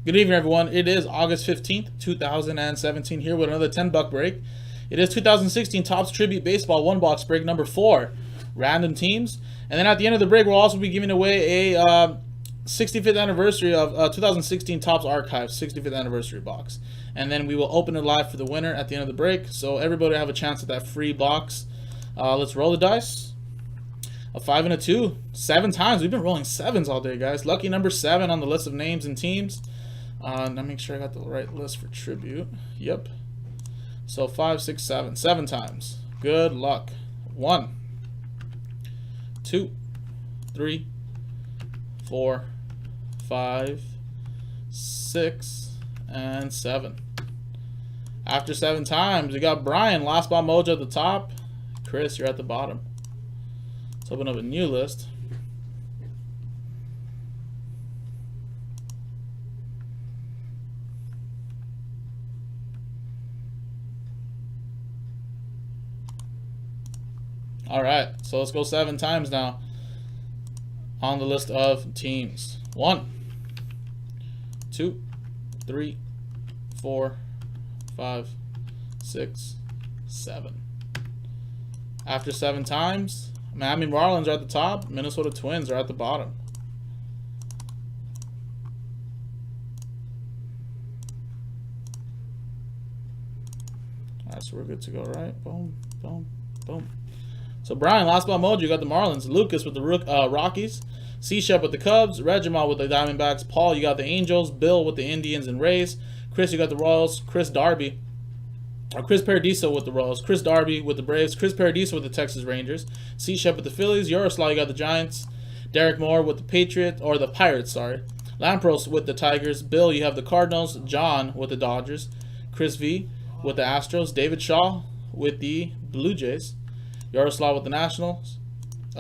Good evening, everyone. It is August 15th, 2017, here with another 10-buck break. It is 2016 Topps Tribute Baseball 1-box break number 4, random teams. And then at the end of the break, we'll also be giving away a 65th anniversary of 2016 Topps Archive 65th anniversary box. And then we will open it live for the winner at the end of the break. So everybody will have a chance at that free box. Let's roll the dice. A 5 and a 2. 7 times. We've been rolling 7s all day, guys. Lucky number 7 on the list of names and teams. Let me make sure I got the right list for tribute. Yep. So 5, 6, 7. 7 times. Good luck. 1, 2, 3, 4, 5, 6, and 7. After 7 times, we got Brian, Last Ball Mojo at the top. Chris, you're at the bottom. Let's open up a new list. Alright, so let's go 7 times now on the list of teams. 1, 2, 3, 4, 5, 6, 7. After 7 times, Miami Marlins are at the top, Minnesota Twins are at the bottom. Alright, so we're good to go, right? Boom, boom, boom. So Brian, Last Ball Mojo, you got the Marlins. Lucas with the Rockies. C-Shep with the Cubs. Regimal with the Diamondbacks. Paul, you got the Angels. Bill with the Indians and Rays. Chris, you got the Royals. Chris Paradiso with the Royals. Chris Darby with the Braves. Chris Paradiso with the Texas Rangers. C-Shep with the Phillies. Yaroslav, you got the Giants. Derek Moore with the Pirates, sorry. Lampros with the Tigers. Bill, you have the Cardinals. John with the Dodgers. Chris V with the Astros. David Shaw with the Blue Jays. Yaroslav with the Nationals.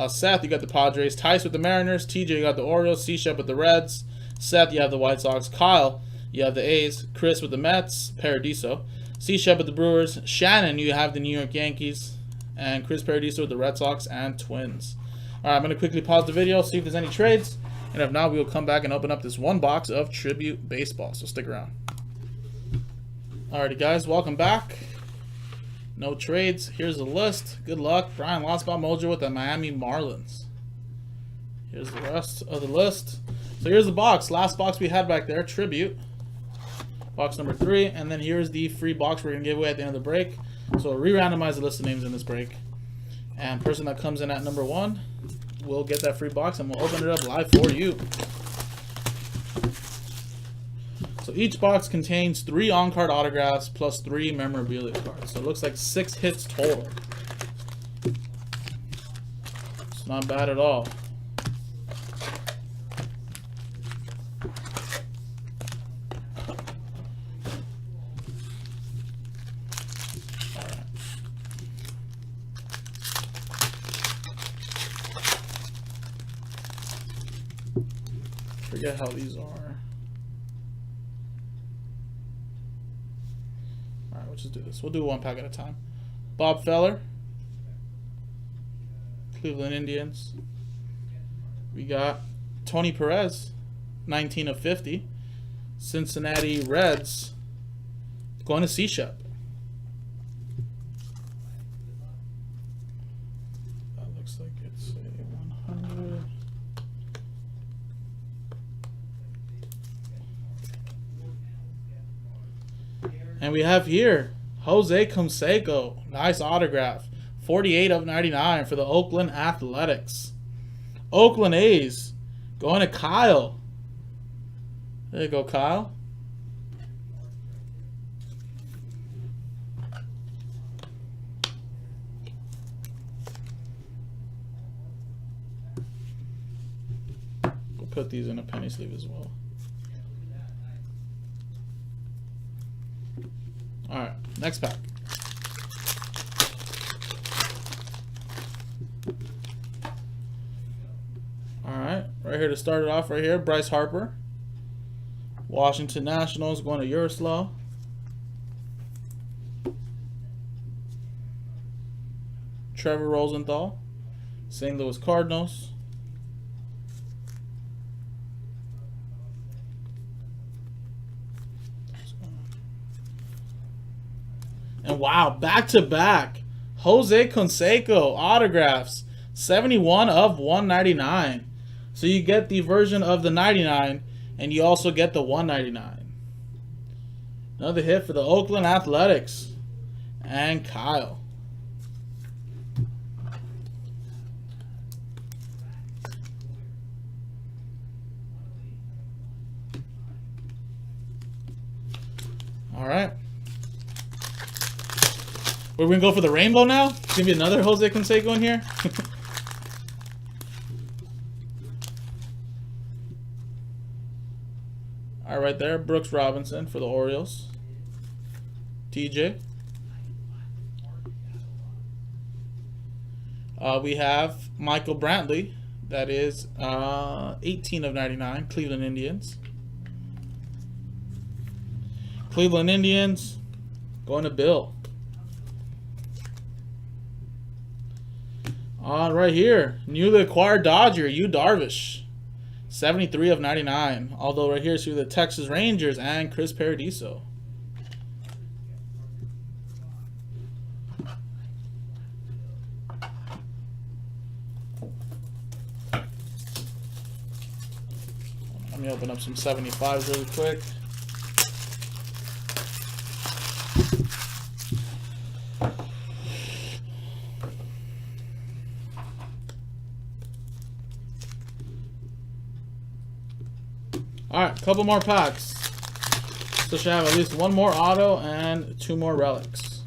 Seth, you got the Padres. Tice with the Mariners. TJ, you got the Orioles. C-Shep with the Reds. Seth, you have the White Sox. Kyle, you have the A's. Chris with the Mets. Paradiso. C-Shep with the Brewers. Shannon, you have the New York Yankees. And Chris Paradiso with the Red Sox and Twins. Alright, I'm going to quickly pause the video, see if there's any trades. And if not, we will come back and open up this 1 box of Tribute Baseball. So stick around. Alrighty, guys, welcome back. No trades. Here's the list. Good luck. Brian, Last Ball Mojo with the Miami Marlins. Here's the rest of the list. So here's the box. Last box we had back there. Tribute. Box number 3. And then here's the free box we're going to give away at the end of the break. So we'll re-randomize the list of names in this break. And person that comes in at number 1 will get that free box. And we'll open it up live for you. So each box contains 3 on-card autographs plus 3 memorabilia cards. So it looks like 6 hits total. It's not bad at all. Forget how these are. Alright, let's just do this. We'll do 1 pack at a time. Bob Feller. Cleveland Indians. We got Tony Perez. 19 of 50. Cincinnati Reds. Going to C-Shep. That looks like it's a 100. And we have here Jose Canseco. Nice autograph. 48 of 99 for the Oakland Athletics. Oakland A's. Going to Kyle. There you go, Kyle. We'll put these in a penny sleeve as well. Alright, next pack. Alright, right here to start it off right here, Bryce Harper. Washington Nationals going to Yaroslav. Trevor Rosenthal. St. Louis Cardinals. And wow, back-to-back. Jose Canseco autographs. 71 of 199. So you get the version of the 99, and you also get the 199. Another hit for the Oakland Athletics. And Kyle. All right. We're going to go for the rainbow now? It's going to be another Jose Canseco in here? All right, there. Brooks Robinson for the Orioles. TJ. We have Michael Brantley. That is 18 of 99. Cleveland Indians. Cleveland Indians going to Bill. Right here, newly acquired Dodger, Yu Darvish. 73 of 99. Although right here, see the Texas Rangers and Chris Paradiso. Let me open up some 75s really quick. Alright, couple more packs. So should have at least one more auto and two more relics.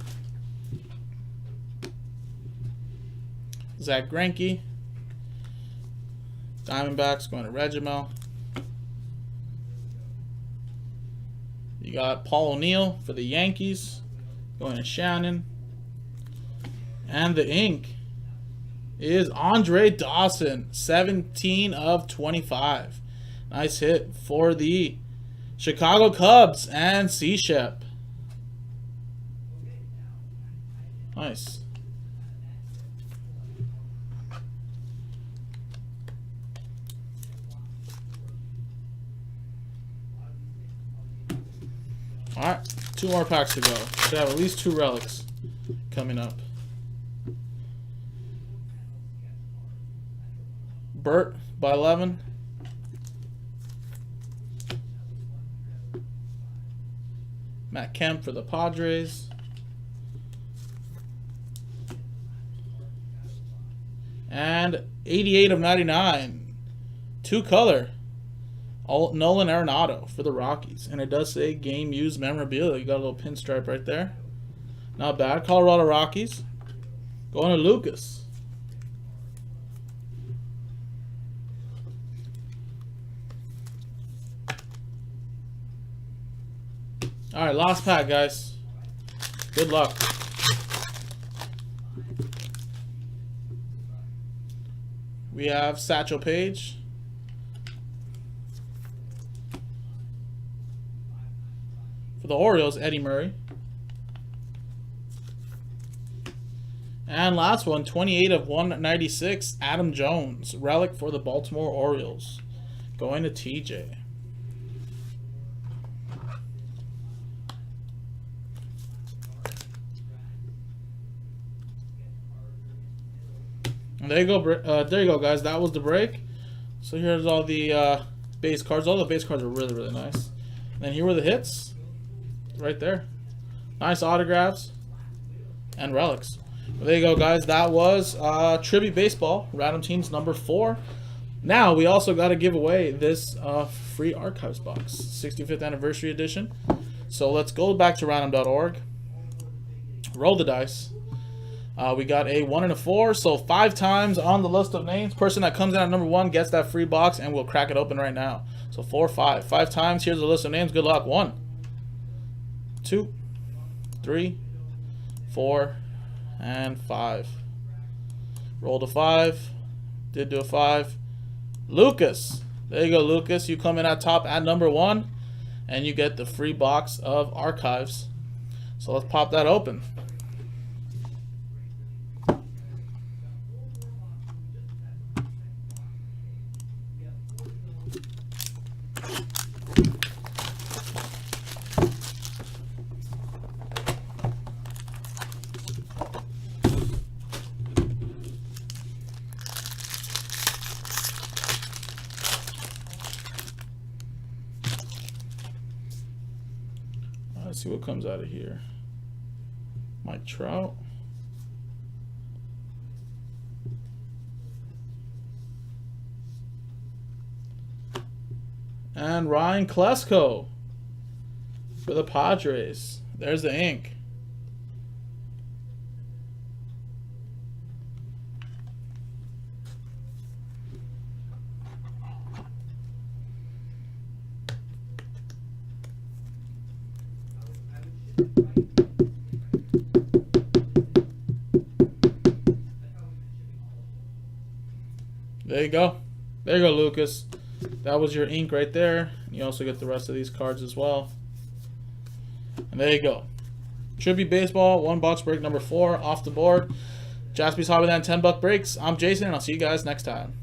Zach Greinke. Diamondbacks going to Regimel. You got Paul O'Neill for the Yankees going to Shannon. And the ink is Andre Dawson, 17 of 25. Nice hit for the Chicago Cubs and C-Shep. Nice. Alright, two more packs to go. Should have at least two relics coming up. Burt by 11. Matt Kemp for the Padres. And 88 of 99. Two color. Nolan Arenado for the Rockies. And it does say game used memorabilia. You got a little pinstripe right there. Not bad. Colorado Rockies. Going to Lucas. Alright, last pack, guys. Good luck. We have Satchel Paige. For the Orioles, Eddie Murray. And last one, 28 of 196, Adam Jones. Relic for the Baltimore Orioles. Going to TJ. There you go, guys. That was the break. So here's all the base cards. All the base cards are really, really nice. And then here were the hits, right there. Nice autographs and relics. Well, there you go, guys. That was Tribute Baseball, Random Teams number 4. Now we also got to give away this free archives box, 65th anniversary edition. So let's go back to random.org. Roll the dice. We got a 1 and a 4, so 5 times on the list of names. Person that comes in at number 1 gets that free box, and we'll crack it open right now. So 4, 5. 5 times. Here's the list of names. Good luck. 1, 2, 3, 4, and 5. Rolled a 5. Did do a 5. Lucas. There you go, Lucas. You come in at top at number 1, and you get the free box of archives. So let's pop that open. Let's see what comes out of here. Mike Trout. And Ryan Klesko for the Padres. There's the ink. There you go. There you go, Lucas. That was your ink right there. You also get the rest of these cards as well. And there you go. Tribute Baseball, 1 box break number 4 off the board. Jaspy's Hobbyland 10 buck breaks. I'm Jason, and I'll see you guys next time.